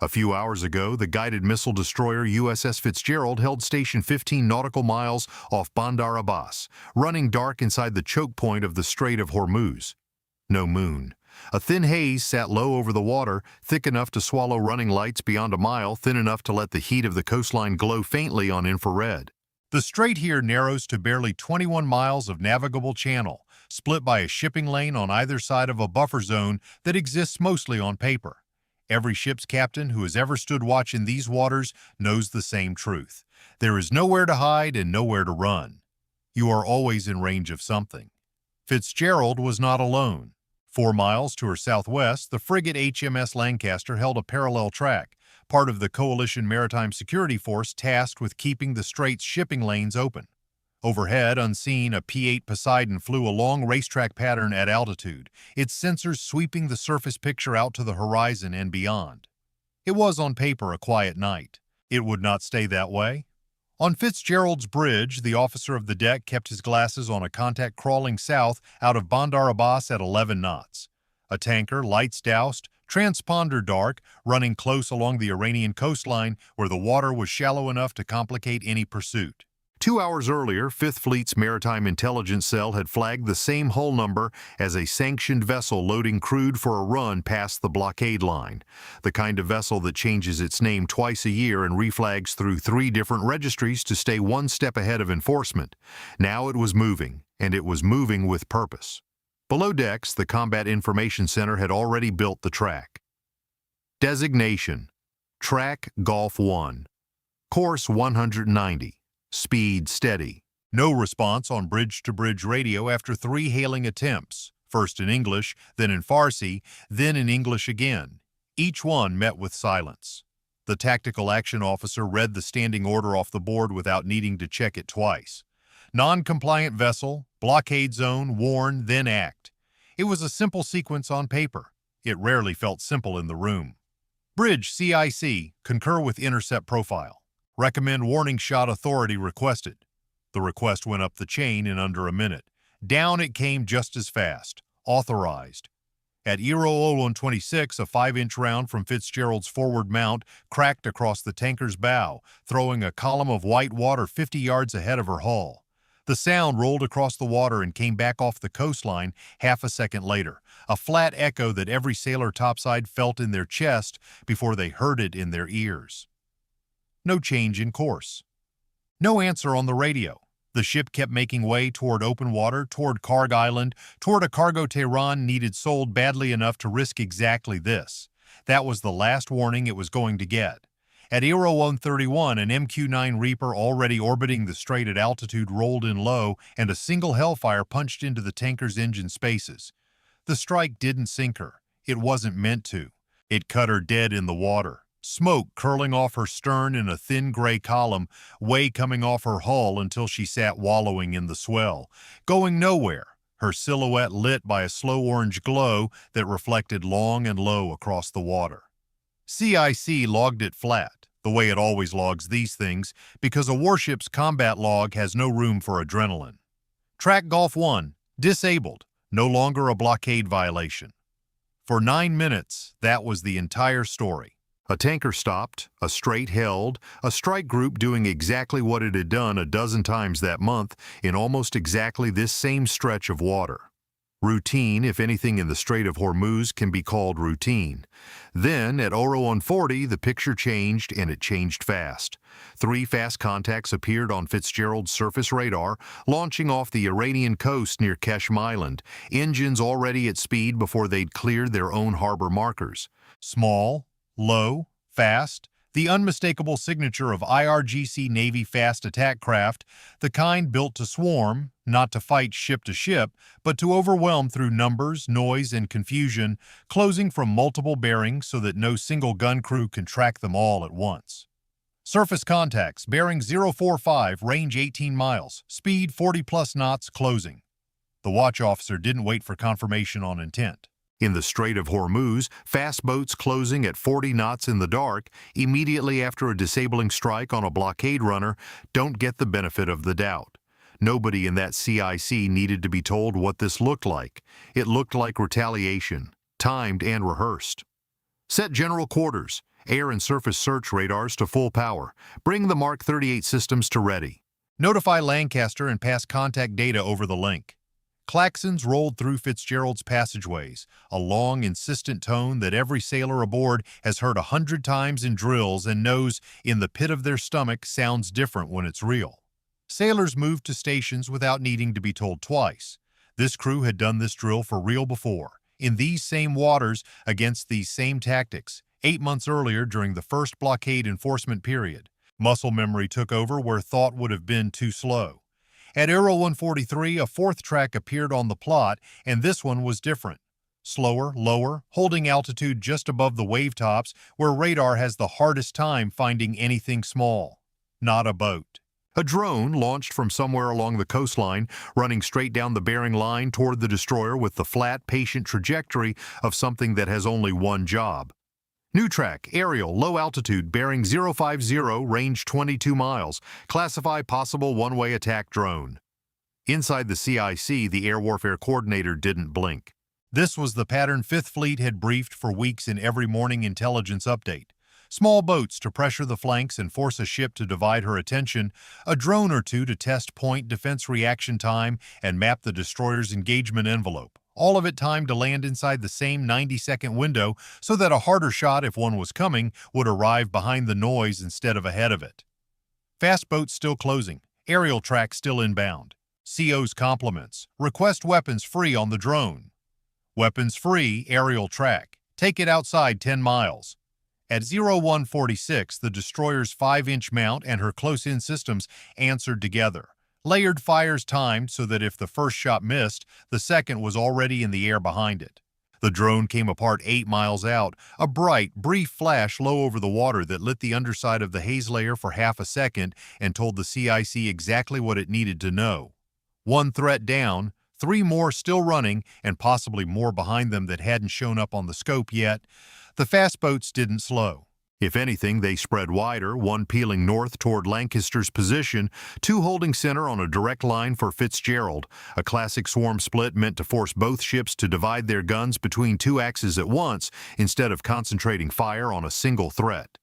A few hours ago, the guided missile destroyer USS Fitzgerald held station 15 nautical miles off Bandar Abbas, running dark inside the choke point of the Strait of Hormuz. No moon. A thin haze sat low over the water, thick enough to swallow running lights beyond a mile, thin enough to let the heat of the coastline glow faintly on infrared. The strait here narrows to barely 21 miles of navigable channel, split by a shipping lane on either side of a buffer zone that exists mostly on paper. Every ship's captain who has ever stood watch in these waters knows the same truth. There is nowhere to hide and nowhere to run. You are always in range of something. Fitzgerald was not alone. 4 miles to her southwest, the frigate HMS Lancaster held a parallel track, part of the Coalition Maritime Security Force tasked with keeping the strait's shipping lanes open. Overhead, unseen, a P-8 Poseidon flew a long racetrack pattern at altitude, its sensors sweeping the surface picture out to the horizon and beyond. It was on paper a quiet night. It would not stay that way. On Fitzgerald's bridge, the officer of the deck kept his glasses on a contact crawling south out of Bandar Abbas at 11 knots. A tanker, lights doused, transponder dark, running close along the Iranian coastline where the water was shallow enough to complicate any pursuit. 2 hours earlier, Fifth Fleet's Maritime Intelligence Cell had flagged the same hull number as a sanctioned vessel loading crude for a run past the blockade line, the kind of vessel that changes its name twice a year and reflags through 3 different registries to stay one step ahead of enforcement. Now it was moving, and it was moving with purpose. Below decks, the Combat Information Center had already built the track. Designation: Track Golf 1. Course 190. Speed steady. No response on bridge-to-bridge radio after 3 hailing attempts, first in English, then in Farsi, then in English again. Each one met with silence. The tactical action officer read the standing order off the board without needing to check it twice. Non-compliant vessel, blockade zone, warn, then act. It was a simple sequence on paper. It rarely felt simple in the room. Bridge CIC, concur with intercept profile. Recommend warning shot authority requested. The request went up the chain in under a minute. Down it came just as fast. Authorized. At Euro 0126, a 5-inch round from Fitzgerald's forward mount cracked across the tanker's bow, throwing a column of white water 50 yards ahead of her hull. The sound rolled across the water and came back off the coastline half a second later, a flat echo that every sailor topside felt in their chest before they heard it in their ears. No change in course. No answer on the radio. The ship kept making way toward open water, toward Karg Island, toward a cargo Tehran needed sold badly enough to risk exactly this. That was the last warning it was going to get. At Euro 131, an MQ-9 Reaper already orbiting the strait at altitude rolled in low, and a single Hellfire punched into the tanker's engine spaces. The strike didn't sink her. It wasn't meant to. It cut her dead in the water. Smoke curling off her stern in a thin gray column, way coming off her hull until she sat wallowing in the swell, going nowhere, her silhouette lit by a slow orange glow that reflected long and low across the water. CIC logged it flat, the way it always logs these things, because a warship's combat log has no room for adrenaline. Track Golf 1, disabled, no longer a blockade violation. For 9 minutes, that was the entire story. A tanker stopped, a strait held, a strike group doing exactly what it had done a dozen times that month in almost exactly this same stretch of water. Routine, if anything in the Strait of Hormuz can be called routine. Then, at Oro 140, the picture changed, and it changed fast. 3 fast contacts appeared on Fitzgerald's surface radar, launching off the Iranian coast near Keshm Island, engines already at speed before they'd cleared their own harbor markers. Small, low, fast, the unmistakable signature of IRGC Navy fast attack craft, the kind built to swarm, not to fight ship to ship, but to overwhelm through numbers, noise, and confusion, closing from multiple bearings so that no single gun crew can track them all at once. Surface contacts, bearing 045, range 18 miles, speed 40+ knots, closing. The watch officer didn't wait for confirmation on intent. In the Strait of Hormuz, fast boats closing at 40 knots in the dark, immediately after a disabling strike on a blockade runner, don't get the benefit of the doubt. Nobody in that CIC needed to be told what this looked like. It looked like retaliation, timed and rehearsed. Set general quarters. Air and surface search radars to full power. Bring the Mark 38 systems to ready. Notify Lancaster and pass contact data over the link. Klaxons rolled through Fitzgerald's passageways, a long, insistent tone that every sailor aboard has heard 100 times in drills and knows in the pit of their stomach sounds different when it's real. Sailors moved to stations without needing to be told twice. This crew had done this drill for real before, in these same waters against these same tactics, 8 months earlier during the first blockade enforcement period. Muscle memory took over where thought would have been too slow. At Aero 143, a fourth track appeared on the plot, and this one was different. Slower, lower, holding altitude just above the wave tops where radar has the hardest time finding anything small. Not a boat. A drone launched from somewhere along the coastline, running straight down the bearing line toward the destroyer with the flat, patient trajectory of something that has only one job. New track, aerial, low altitude, bearing 050, range 22 miles. Classify possible one-way attack drone. Inside the CIC, the Air Warfare Coordinator didn't blink. This was the pattern Fifth Fleet had briefed for weeks in every morning intelligence update. Small boats to pressure the flanks and force a ship to divide her attention, a drone or two to test point defense reaction time and map the destroyer's engagement envelope. All of it timed to land inside the same 90-second window so that a harder shot, if one was coming, would arrive behind the noise instead of ahead of it. Fast boats still closing, aerial track still inbound. CO's compliments. Request weapons free on the drone. Weapons free, aerial track. Take it outside 10 miles. At 0146, the destroyer's 5-inch mount and her close-in systems answered together. Layered fires timed so that if the first shot missed, the second was already in the air behind it. The drone came apart 8 miles out, a bright, brief flash low over the water that lit the underside of the haze layer for half a second and told the CIC exactly what it needed to know. One threat down, 3 more still running, and possibly more behind them that hadn't shown up on the scope yet. The fast boats didn't slow. If anything, they spread wider, one peeling north toward Lancaster's position, 2 holding center on a direct line for Fitzgerald, a classic swarm split meant to force both ships to divide their guns between 2 axes at once instead of concentrating fire on a single threat.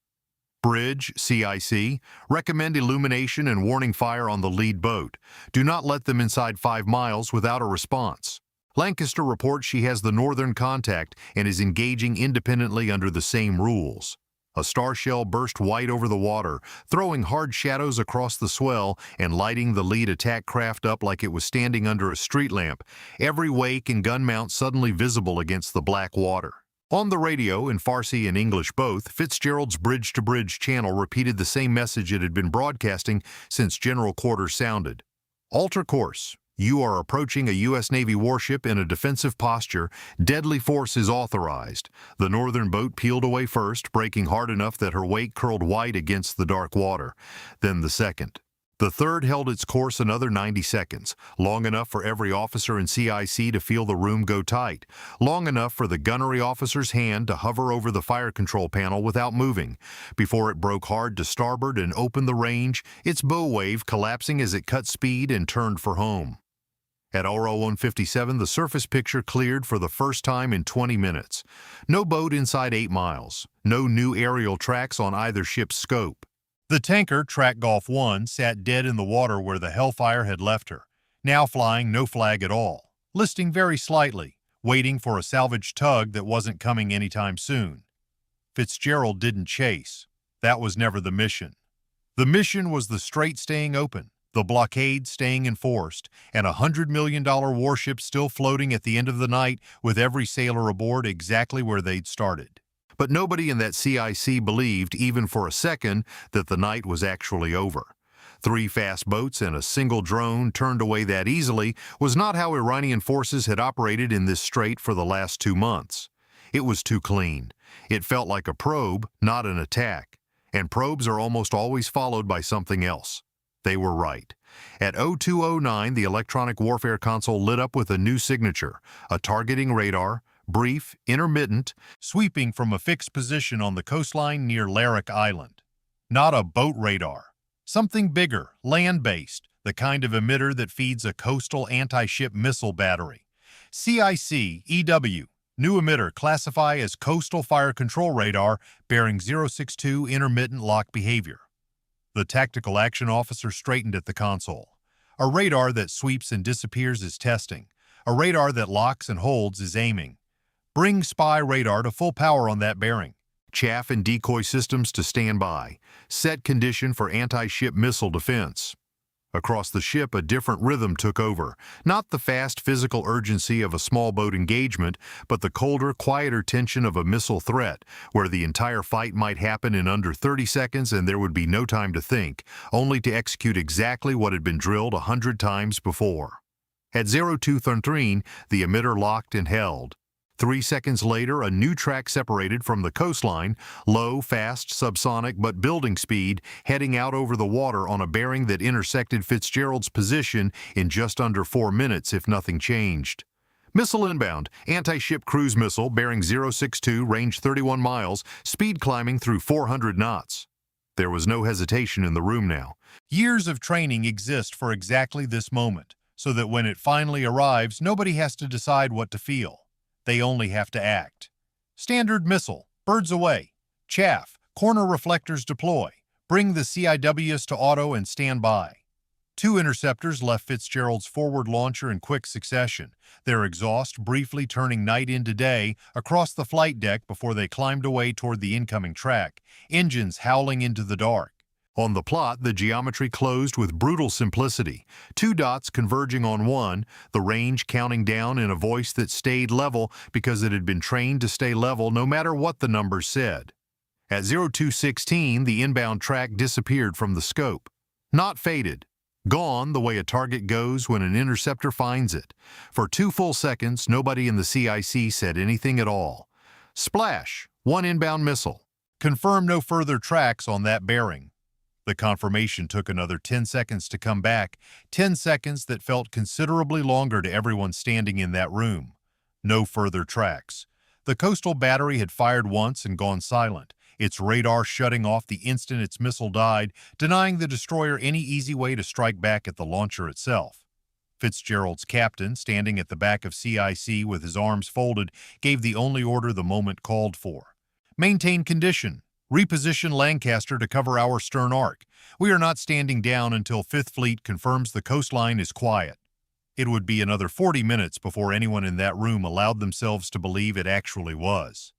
Bridge, CIC, recommend illumination and warning fire on the lead boat. Do not let them inside 5 miles without a response. Lancaster reports she has the northern contact and is engaging independently under the same rules. A star shell burst white over the water, throwing hard shadows across the swell and lighting the lead attack craft up like it was standing under a street lamp, every wake and gun mount suddenly visible against the black water. On the radio, in Farsi and English both, Fitzgerald's bridge-to-bridge channel repeated the same message it had been broadcasting since General Quarters sounded. Alter course. You are approaching a U.S. Navy warship in a defensive posture. Deadly force is authorized. The northern boat peeled away first, braking hard enough that her wake curled white against the dark water. Then the second. The third held its course another 90 seconds, long enough for every officer in CIC to feel the room go tight, long enough for the gunnery officer's hand to hover over the fire control panel without moving, before it broke hard to starboard and opened the range, its bow wave collapsing as it cut speed and turned for home. At Aero 157, the surface picture cleared for the first time in 20 minutes. No boat inside 8 miles. No new aerial tracks on either ship's scope. The tanker, Track Golf 1, sat dead in the water where the Hellfire had left her, now flying no flag at all, listing very slightly, waiting for a salvage tug that wasn't coming anytime soon. Fitzgerald didn't chase. That was never the mission. The mission was the strait staying open, the blockade staying enforced, and a $100 million warship still floating at the end of the night with every sailor aboard exactly where they'd started. But nobody in that CIC believed, even for a second, that the night was actually over. 3 fast boats and a single drone turned away that easily was not how Iranian forces had operated in this strait for the last 2 months. It was too clean. It felt like a probe, not an attack. And probes are almost always followed by something else. They were right. At 0209, the electronic warfare console lit up with a new signature, a targeting radar, brief, intermittent, sweeping from a fixed position on the coastline near Larak Island. Not a boat radar. Something bigger, land-based, the kind of emitter that feeds a coastal anti-ship missile battery. CIC, EW, New emitter classify as coastal fire control radar bearing 062 intermittent lock behavior. The tactical action officer straightened at the console. A radar that sweeps and disappears is testing. A radar that locks and holds is aiming. Bring spy radar to full power on that bearing. Chaff and decoy systems to standby. Set condition for anti-ship missile defense. Across the ship, a different rhythm took over. Not the fast physical urgency of a small boat engagement, but the colder, quieter tension of a missile threat, where the entire fight might happen in under 30 seconds and there would be no time to think, only to execute exactly what had been drilled 100 times before. At 0213, the emitter locked and held. 3 seconds later, a new track separated from the coastline, low, fast, subsonic but building speed, heading out over the water on a bearing that intersected Fitzgerald's position in just under 4 minutes if nothing changed. Missile inbound, anti-ship cruise missile bearing 062, range 31 miles, speed climbing through 400 knots. There was no hesitation in the room now. Years of training exist for exactly this moment, so that when it finally arrives, nobody has to decide what to feel. They only have to act. Standard missile, birds away. Chaff, corner reflectors deploy. Bring the CIWs to auto and stand by. 2 interceptors left Fitzgerald's forward launcher in quick succession, their exhaust briefly turning night into day across the flight deck before they climbed away toward the incoming track, engines howling into the dark. On the plot, the geometry closed with brutal simplicity. 2 dots converging on one, the range counting down in a voice that stayed level because it had been trained to stay level no matter what the numbers said. At 0216, the inbound track disappeared from the scope. Not faded. Gone the way a target goes when an interceptor finds it. For 2 full seconds, nobody in the CIC said anything at all. Splash! 1 inbound missile. Confirm no further tracks on that bearing. The confirmation took another 10 seconds to come back, 10 seconds that felt considerably longer to everyone standing in that room. No further tracks. The coastal battery had fired once and gone silent, its radar shutting off the instant its missile died, denying the destroyer any easy way to strike back at the launcher itself. Fitzgerald's captain, standing at the back of CIC with his arms folded, gave the only order the moment called for. Maintain condition. Reposition Lancaster to cover our stern arc. We are not standing down until 5th Fleet confirms the coastline is quiet. It would be another 40 minutes before anyone in that room allowed themselves to believe it actually was.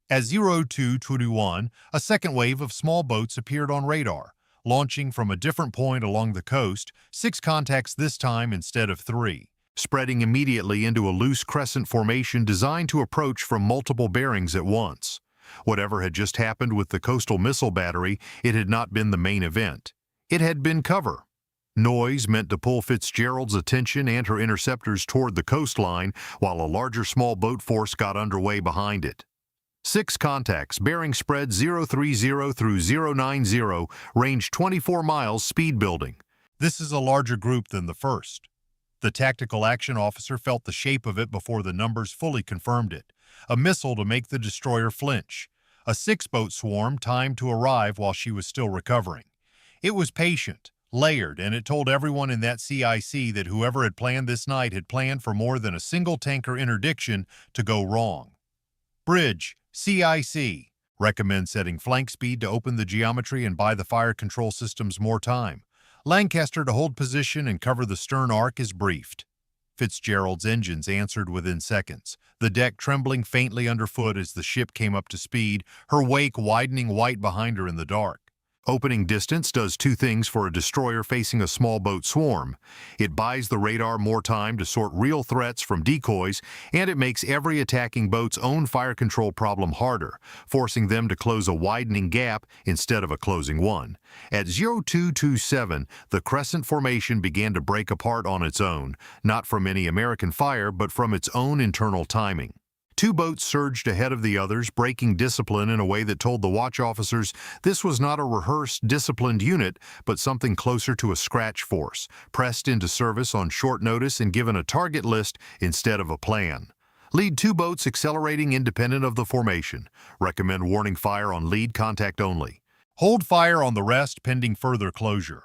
At 0221, a second wave of small boats appeared on radar, launching from a different point along the coast, 6 contacts this time instead of 3, spreading immediately into a loose crescent formation designed to approach from multiple bearings at once. Whatever had just happened with the coastal missile battery, it had not been the main event. It had been cover. Noise meant to pull Fitzgerald's attention and her interceptors toward the coastline, while a larger small boat force got underway behind it. 6 contacts, bearing spread 030 through 090, range 24 miles, speed building. This is a larger group than the first. The tactical action officer felt the shape of it before the numbers fully confirmed it. A missile to make the destroyer flinch. A 6-boat swarm timed to arrive while she was still recovering. It was patient, layered, and it told everyone in that CIC that whoever had planned this night had planned for more than a single tanker interdiction to go wrong. Bridge, CIC. Recommend setting flank speed to open the geometry and buy the fire control systems more time. Lancaster to hold position and cover the stern arc is briefed. Fitzgerald's engines answered within seconds, the deck trembling faintly underfoot as the ship came up to speed, her wake widening white behind her in the dark. Opening distance does 2 things for a destroyer facing a small boat swarm. It buys the radar more time to sort real threats from decoys, and it makes every attacking boat's own fire control problem harder, forcing them to close a widening gap instead of a closing one. At 0227, the crescent formation began to break apart on its own, not from any American fire, but from its own internal timing. 2 boats surged ahead of the others, breaking discipline in a way that told the watch officers this was not a rehearsed, disciplined unit, but something closer to a scratch force, pressed into service on short notice and given a target list instead of a plan. Lead 2 boats accelerating independent of the formation. Recommend warning fire on lead contact only. Hold fire on the rest pending further closure.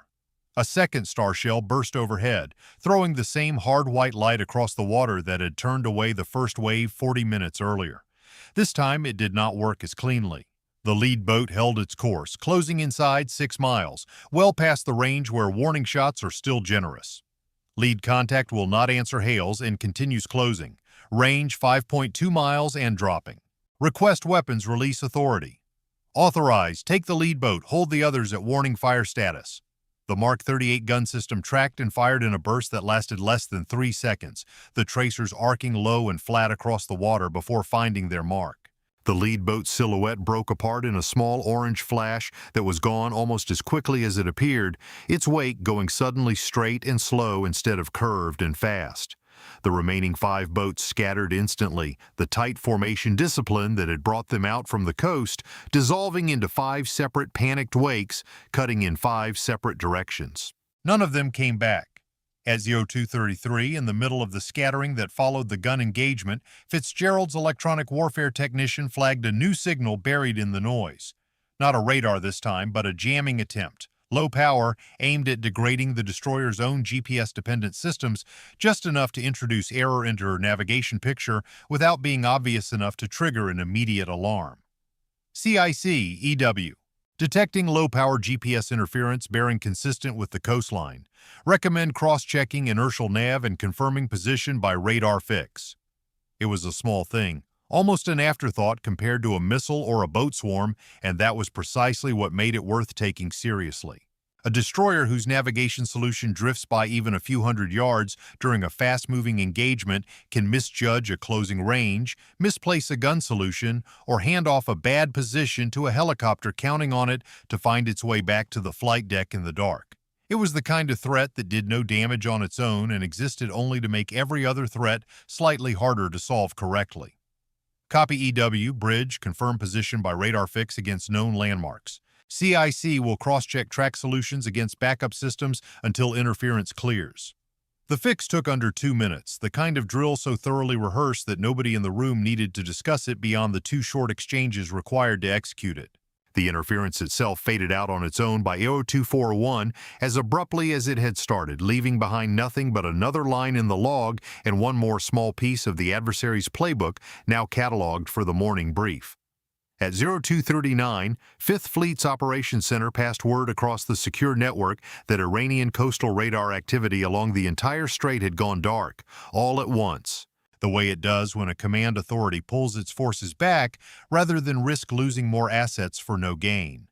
A second star shell burst overhead, throwing the same hard white light across the water that had turned away the first wave 40 minutes earlier. This time it did not work as cleanly. The lead boat held its course, closing inside 6 miles, well past the range where warning shots are still generous. Lead contact will not answer hails and continues closing. Range 5.2 miles and dropping. Request weapons release authority. Authorize, take the lead boat, hold the others at warning fire status. The Mark 38 gun system tracked and fired in a burst that lasted less than 3 seconds, the tracers arcing low and flat across the water before finding their mark. The lead boat's silhouette broke apart in a small orange flash that was gone almost as quickly as it appeared, its wake going suddenly straight and slow instead of curved and fast. The remaining 5 boats scattered instantly, the tight formation discipline that had brought them out from the coast dissolving into 5 separate panicked wakes, cutting in 5 separate directions. None of them came back. At 0233, in the middle of the scattering that followed the gun engagement, Fitzgerald's electronic warfare technician flagged a new signal buried in the noise. Not a radar this time, but a jamming attempt. Low power, aimed at degrading the destroyer's own GPS-dependent systems, just enough to introduce error into her navigation picture without being obvious enough to trigger an immediate alarm. CIC EW. Detecting low-power GPS interference bearing consistent with the coastline. Recommend cross-checking inertial nav and confirming position by radar fix. It was a small thing, almost an afterthought compared to a missile or a boat swarm, and that was precisely what made it worth taking seriously. A destroyer whose navigation solution drifts by even a few hundred yards during a fast-moving engagement can misjudge a closing range, misplace a gun solution, or hand off a bad position to a helicopter counting on it to find its way back to the flight deck in the dark. It was the kind of threat that did no damage on its own and existed only to make every other threat slightly harder to solve correctly. Copy EW, bridge, confirm position by radar fix against known landmarks. CIC will cross-check track solutions against backup systems until interference clears. The fix took under 2 minutes, the kind of drill so thoroughly rehearsed that nobody in the room needed to discuss it beyond the 2 short exchanges required to execute it. The interference itself faded out on its own by 0241 as abruptly as it had started, leaving behind nothing but another line in the log and one more small piece of the adversary's playbook now cataloged for the morning brief. At 0239, 5th Fleet's Operations Center passed word across the secure network that Iranian coastal radar activity along the entire strait had gone dark, all at once, the way it does when a command authority pulls its forces back rather than risk losing more assets for no gain.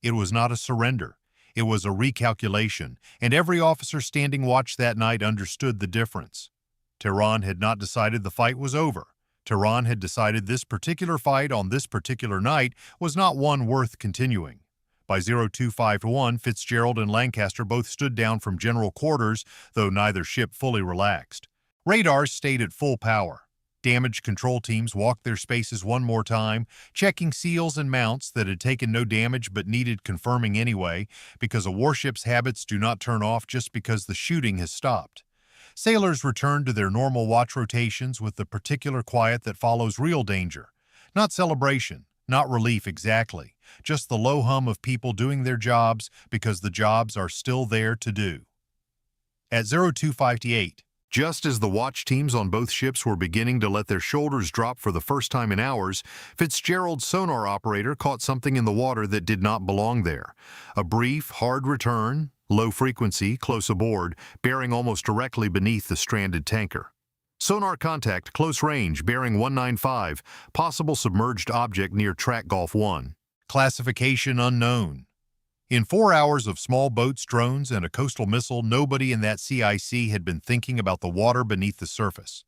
It was not a surrender. It was a recalculation, and every officer standing watch that night understood the difference. Tehran had not decided the fight was over. Tehran had decided this particular fight on this particular night was not one worth continuing. By 0251, Fitzgerald and Lancaster both stood down from general quarters, though neither ship fully relaxed. Radars stayed at full power. Damage control teams walked their spaces one more time, checking seals and mounts that had taken no damage but needed confirming anyway, because a warship's habits do not turn off just because the shooting has stopped. Sailors returned to their normal watch rotations with the particular quiet that follows real danger. Not celebration, not relief exactly, just the low hum of people doing their jobs because the jobs are still there to do. At 0258, just as the watch teams on both ships were beginning to let their shoulders drop for the first time in hours, Fitzgerald's sonar operator caught something in the water that did not belong there. A brief, hard return, low frequency, close aboard, bearing almost directly beneath the stranded tanker. Sonar contact, close range, bearing 195, possible submerged object near Track Gulf 1. Classification unknown. In 4 hours of small boats, drones, and a coastal missile, nobody in that CIC had been thinking about the water beneath the surface.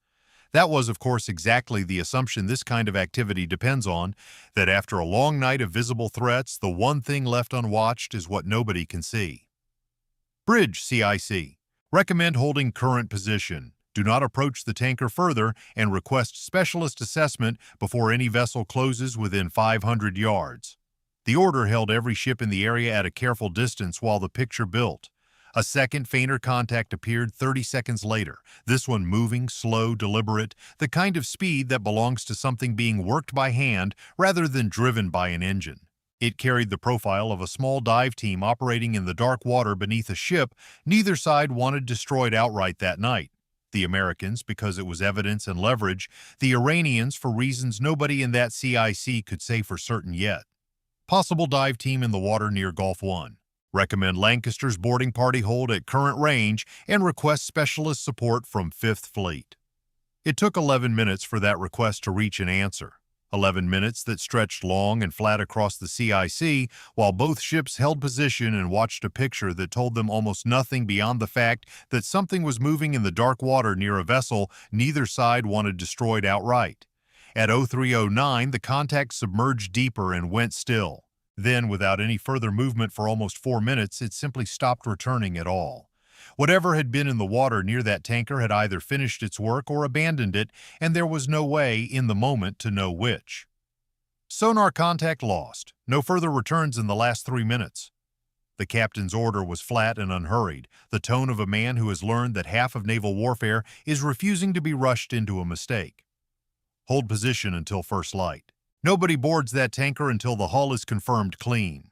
That was, of course, exactly the assumption this kind of activity depends on, that after a long night of visible threats, the one thing left unwatched is what nobody can see. Bridge CIC. Recommend holding current position. Do not approach the tanker further and request specialist assessment before any vessel closes within 500 yards. The order held every ship in the area at a careful distance while the picture built. A second, fainter contact appeared 30 seconds later, this one moving, slow, deliberate, the kind of speed that belongs to something being worked by hand rather than driven by an engine. It carried the profile of a small dive team operating in the dark water beneath a ship neither side wanted destroyed outright that night. The Americans, because it was evidence and leverage, the Iranians for reasons nobody in that CIC could say for certain yet. Possible dive team in the water near Gulf 1. Recommend Lancaster's boarding party hold at current range and request specialist support from 5th Fleet. It took 11 minutes for that request to reach an answer. 11 minutes that stretched long and flat across the CIC while both ships held position and watched a picture that told them almost nothing beyond the fact that something was moving in the dark water near a vessel neither side wanted destroyed outright. At 0309, the contact submerged deeper and went still. Then, without any further movement for almost 4 minutes, it simply stopped returning at all. Whatever had been in the water near that tanker had either finished its work or abandoned it, and there was no way, in the moment, to know which. Sonar contact lost. No further returns in the last 3 minutes. The captain's order was flat and unhurried, the tone of a man who has learned that half of naval warfare is refusing to be rushed into a mistake. Hold position until first light. Nobody boards that tanker until the hull is confirmed clean.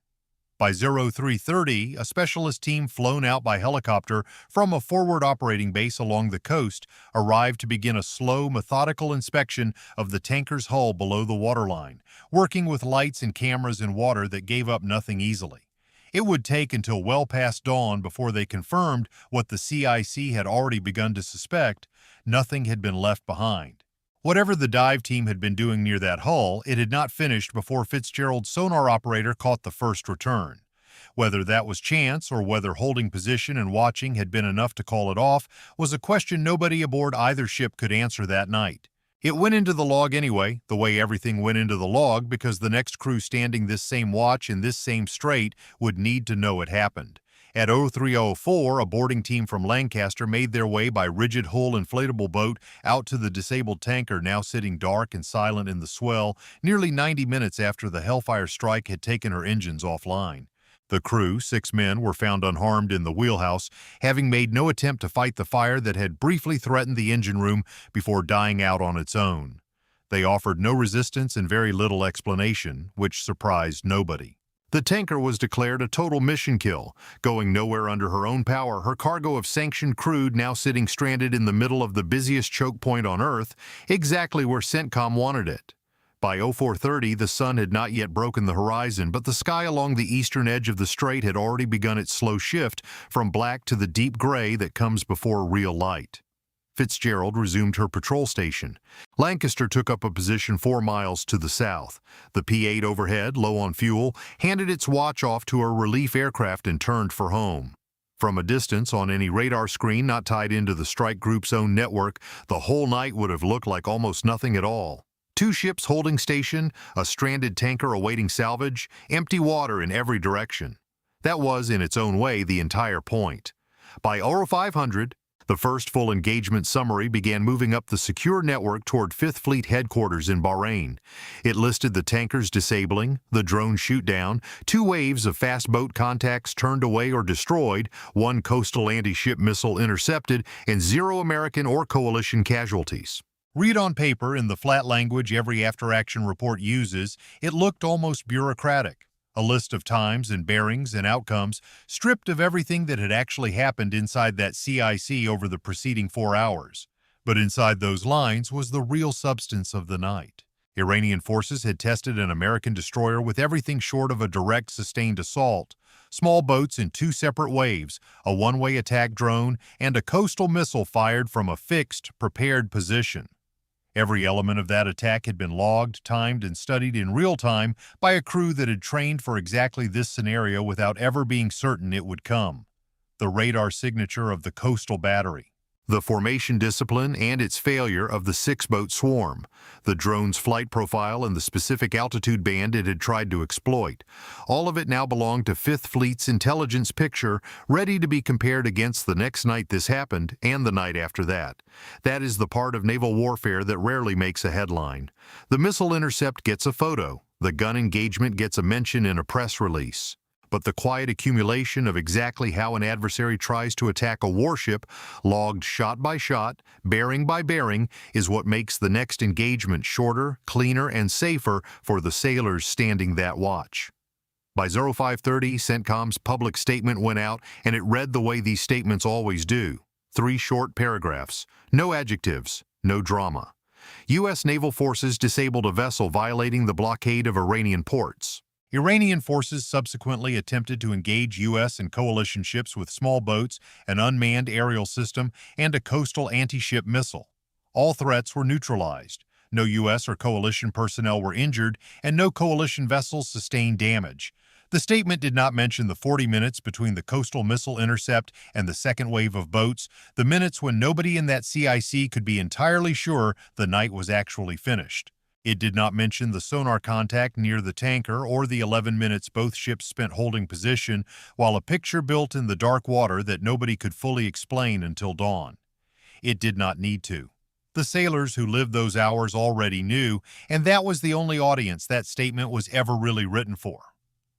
By 0330, a specialist team flown out by helicopter from a forward operating base along the coast arrived to begin a slow, methodical inspection of the tanker's hull below the waterline, working with lights and cameras in water that gave up nothing easily. It would take until well past dawn before they confirmed what the CIC had already begun to suspect: nothing had been left behind. Whatever the dive team had been doing near that hull, it had not finished before Fitzgerald's sonar operator caught the first return. Whether that was chance or whether holding position and watching had been enough to call it off was a question nobody aboard either ship could answer that night. It went into the log anyway, the way everything went into the log, because the next crew standing this same watch in this same strait would need to know it happened. At 0304, a boarding team from Lancaster made their way by rigid hull inflatable boat out to the disabled tanker now sitting dark and silent in the swell nearly 90 minutes after the Hellfire strike had taken her engines offline. The crew, 6 men, were found unharmed in the wheelhouse, having made no attempt to fight the fire that had briefly threatened the engine room before dying out on its own. They offered no resistance and very little explanation, which surprised nobody. The tanker was declared a total mission kill, going nowhere under her own power, her cargo of sanctioned crude now sitting stranded in the middle of the busiest choke point on Earth, exactly where CENTCOM wanted it. By 0430, the sun had not yet broken the horizon, but the sky along the eastern edge of the strait had already begun its slow shift from black to the deep gray that comes before real light. Fitzgerald resumed her patrol station. Lancaster took up a position 4 miles to the south. The P-8 overhead, low on fuel, handed its watch off to a relief aircraft and turned for home. From a distance, on any radar screen not tied into the strike group's own network, the whole night would have looked like almost nothing at all. 2 ships holding station, a stranded tanker awaiting salvage, empty water in every direction. That was, in its own way, the entire point. By 0500, the first full engagement summary began moving up the secure network toward 5th Fleet headquarters in Bahrain. It listed the tankers disabling, the drone shoot-down, 2 waves of fast boat contacts turned away or destroyed, 1 coastal anti-ship missile intercepted, and 0 American or coalition casualties. Read on paper in the flat language every after-action report uses, it looked almost bureaucratic. A list of times and bearings and outcomes, stripped of everything that had actually happened inside that CIC over the preceding 4 hours. But inside those lines was the real substance of the night. Iranian forces had tested an American destroyer with everything short of a direct sustained assault, small boats in 2 separate waves, a one-way attack drone, and a coastal missile fired from a fixed, prepared position. Every element of that attack had been logged, timed, and studied in real time by a crew that had trained for exactly this scenario without ever being certain it would come. The radar signature of the coastal battery. The formation discipline and its failure of the 6-boat swarm, the drone's flight profile and the specific altitude band it had tried to exploit. All of it now belonged to 5th Fleet's intelligence picture, ready to be compared against the next night this happened and the night after that. That is the part of naval warfare that rarely makes a headline. The missile intercept gets a photo. The gun engagement gets a mention in a press release. But the quiet accumulation of exactly how an adversary tries to attack a warship, logged shot by shot, bearing by bearing, is what makes the next engagement shorter, cleaner, and safer for the sailors standing that watch. By 0530, CENTCOM's public statement went out, and it read the way these statements always do. 3 short paragraphs. No adjectives. No drama. U.S. naval forces disabled a vessel violating the blockade of Iranian ports. Iranian forces subsequently attempted to engage U.S. and coalition ships with small boats, an unmanned aerial system, and a coastal anti-ship missile. All threats were neutralized. No U.S. or coalition personnel were injured, and no coalition vessels sustained damage. The statement did not mention the 40 minutes between the coastal missile intercept and the second wave of boats, the minutes when nobody in that CIC could be entirely sure the night was actually finished. It did not mention the sonar contact near the tanker or the 11 minutes both ships spent holding position while a picture built in the dark water that nobody could fully explain until dawn. It did not need to. The sailors who lived those hours already knew, and that was the only audience that statement was ever really written for.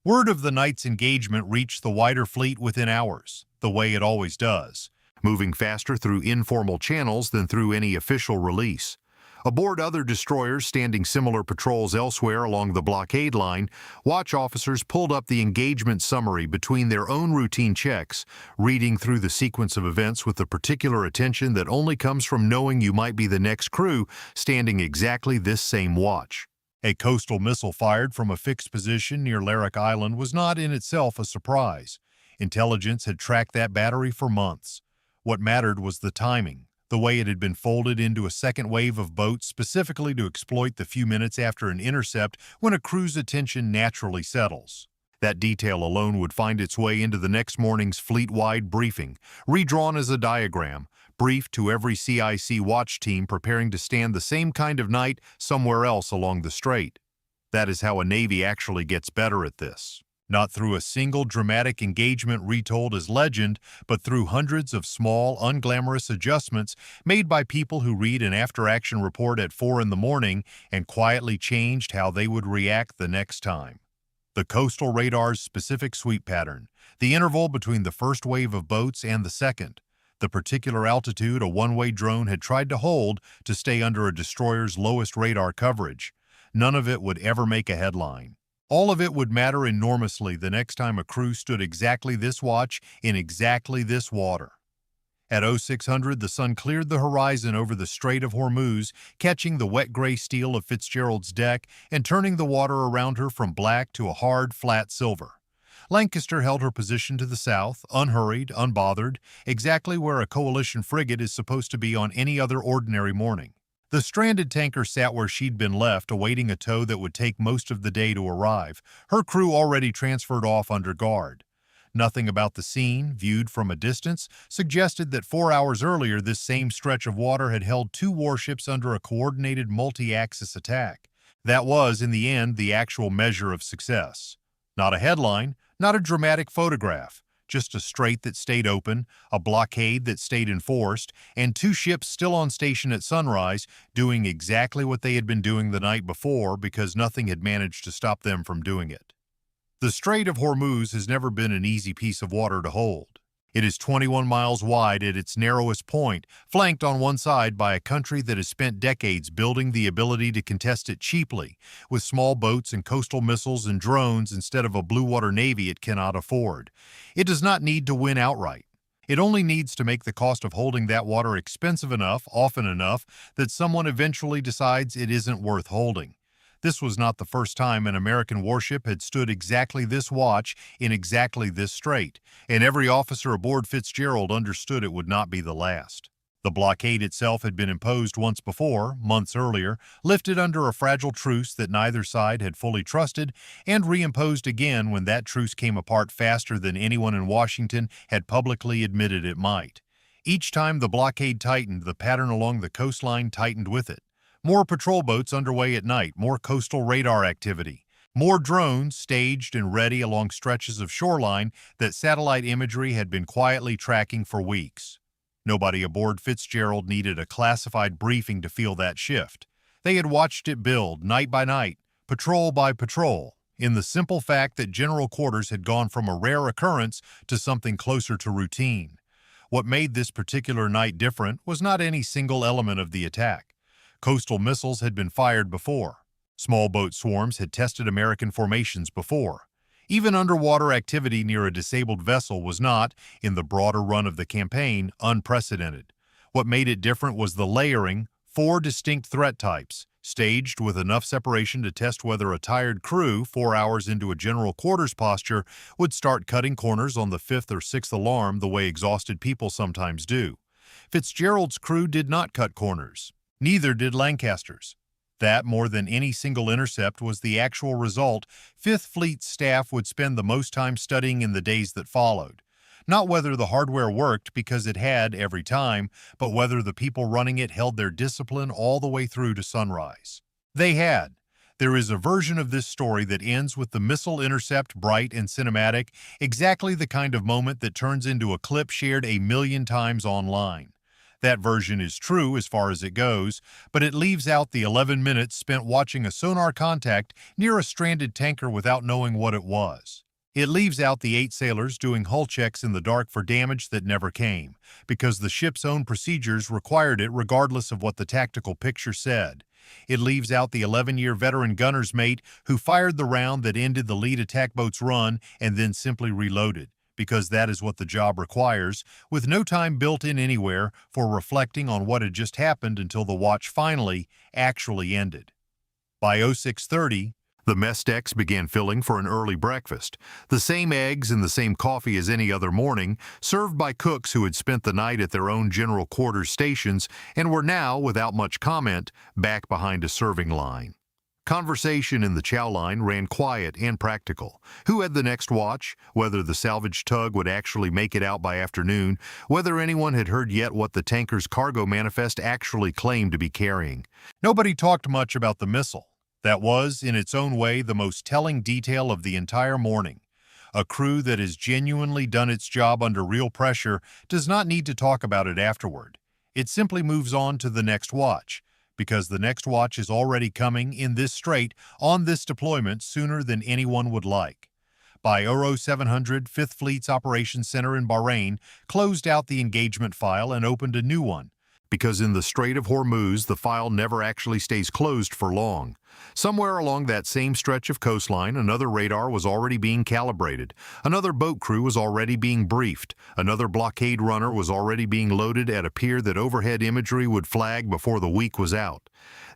Word of the night's engagement reached the wider fleet within hours, the way it always does, moving faster through informal channels than through any official release. Aboard other destroyers standing similar patrols elsewhere along the blockade line, watch officers pulled up the engagement summary between their own routine checks, reading through the sequence of events with the particular attention that only comes from knowing you might be the next crew standing exactly this same watch. A coastal missile fired from a fixed position near Larak Island was not in itself a surprise. Intelligence had tracked that battery for months. What mattered was the timing, the way it had been folded into a second wave of boats specifically to exploit the few minutes after an intercept when a crew's attention naturally settles. That detail alone would find its way into the next morning's fleet-wide briefing, redrawn as a diagram, briefed to every CIC watch team preparing to stand the same kind of night somewhere else along the strait. That is how a Navy actually gets better at this. Not through a single dramatic engagement retold as legend, but through hundreds of small, unglamorous adjustments made by people who read an after-action report at 4 in the morning and quietly changed how they would react the next time. The coastal radar's specific sweep pattern, the interval between the first wave of boats and the second, the particular altitude a one-way drone had tried to hold to stay under a destroyer's lowest radar coverage. None of it would ever make a headline. All of it would matter enormously the next time a crew stood exactly this watch in exactly this water. At 0600, the sun cleared the horizon over the Strait of Hormuz, catching the wet gray steel of Fitzgerald's deck and turning the water around her from black to a hard, flat silver. Lancaster held her position to the south, unhurried, unbothered, exactly where a coalition frigate is supposed to be on any other ordinary morning. The stranded tanker sat where she'd been left, awaiting a tow that would take most of the day to arrive, her crew already transferred off under guard. Nothing about the scene, viewed from a distance, suggested that 4 hours earlier this same stretch of water had held 2 warships under a coordinated multi-axis attack. That was, in the end, the actual measure of success. Not a headline, not a dramatic photograph, just a strait that stayed open, a blockade that stayed enforced, and 2 ships still on station at sunrise, doing exactly what they had been doing the night before because nothing had managed to stop them from doing it. The Strait of Hormuz has never been an easy piece of water to hold. It is 21 miles wide at its narrowest point, flanked on one side by a country that has spent decades building the ability to contest it cheaply, with small boats and coastal missiles and drones instead of a blue water navy it cannot afford. It does not need to win outright. It only needs to make the cost of holding that water expensive enough, often enough, that someone eventually decides it isn't worth holding. This was not the first time an American warship had stood exactly this watch in exactly this strait, and every officer aboard Fitzgerald understood it would not be the last. The blockade itself had been imposed once before, months earlier, lifted under a fragile truce that neither side had fully trusted, and reimposed again when that truce came apart faster than anyone in Washington had publicly admitted it might. Each time the blockade tightened, the pattern along the coastline tightened with it. More patrol boats underway at night, more coastal radar activity, more drones staged and ready along stretches of shoreline that satellite imagery had been quietly tracking for weeks. Nobody aboard Fitzgerald needed a classified briefing to feel that shift. They had watched it build, night by night, patrol by patrol, in the simple fact that general quarters had gone from a rare occurrence to something closer to routine. What made this particular night different was not any single element of the attack. Coastal missiles had been fired before. Small boat swarms had tested American formations before. Even underwater activity near a disabled vessel was not, in the broader run of the campaign, unprecedented. What made it different was the layering, 4 distinct threat types, staged with enough separation to test whether a tired crew, 4 hours into a general quarters posture, would start cutting corners on the 5th or 6th alarm the way exhausted people sometimes do. Fitzgerald's crew did not cut corners. Neither did Lancaster's. That, more than any single intercept, was the actual result Fifth Fleet staff would spend the most time studying in the days that followed. Not whether the hardware worked, because it had every time, but whether the people running it held their discipline all the way through to sunrise. They had. There is a version of this story that ends with the missile intercept, bright and cinematic, exactly the kind of moment that turns into a clip shared a million times online. That version is true as far as it goes, but it leaves out the 11 minutes spent watching a sonar contact near a stranded tanker without knowing what it was. It leaves out the 8 sailors doing hull checks in the dark for damage that never came, because the ship's own procedures required it regardless of what the tactical picture said. It leaves out the 11-year veteran gunner's mate who fired the round that ended the lead attack boat's run and then simply reloaded, because that is what the job requires, with no time built in anywhere for reflecting on what had just happened until the watch finally, actually ended. By 06:30, the mess decks began filling for an early breakfast, the same eggs and the same coffee as any other morning, served by cooks who had spent the night at their own general quarters stations and were now, without much comment, back behind a serving line. Conversation in the chow line ran quiet and practical. Who had the next watch, whether the salvage tug would actually make it out by afternoon, whether anyone had heard yet what the tanker's cargo manifest actually claimed to be carrying. Nobody talked much about the missile. That was, in its own way, the most telling detail of the entire morning. A crew that has genuinely done its job under real pressure does not need to talk about it afterward. It simply moves on to the next watch, because the next watch is already coming in this strait on this deployment sooner than anyone would like. By 0700, Fifth Fleet's Operations Center in Bahrain closed out the engagement file and opened a new one, because in the Strait of Hormuz, the file never actually stays closed for long. Somewhere along that same stretch of coastline, another radar was already being calibrated, another boat crew was already being briefed, another blockade runner was already being loaded at a pier that overhead imagery would flag before the week was out.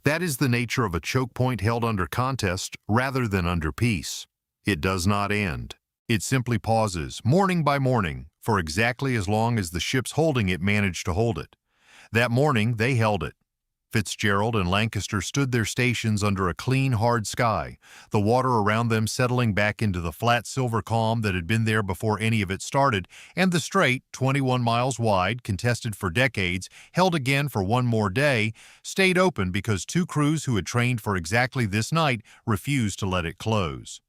That is the nature of a choke point held under contest rather than under peace. It does not end. It simply pauses, morning by morning, for exactly as long as the ships holding it managed to hold it. That morning, they held it. Fitzgerald and Lancaster stood their stations under a clean, hard sky, the water around them settling back into the flat silver calm that had been there before any of it started, and the strait, 21 miles wide, contested for decades, held again for one more day, stayed open because 2 crews who had trained for exactly this night refused to let it close.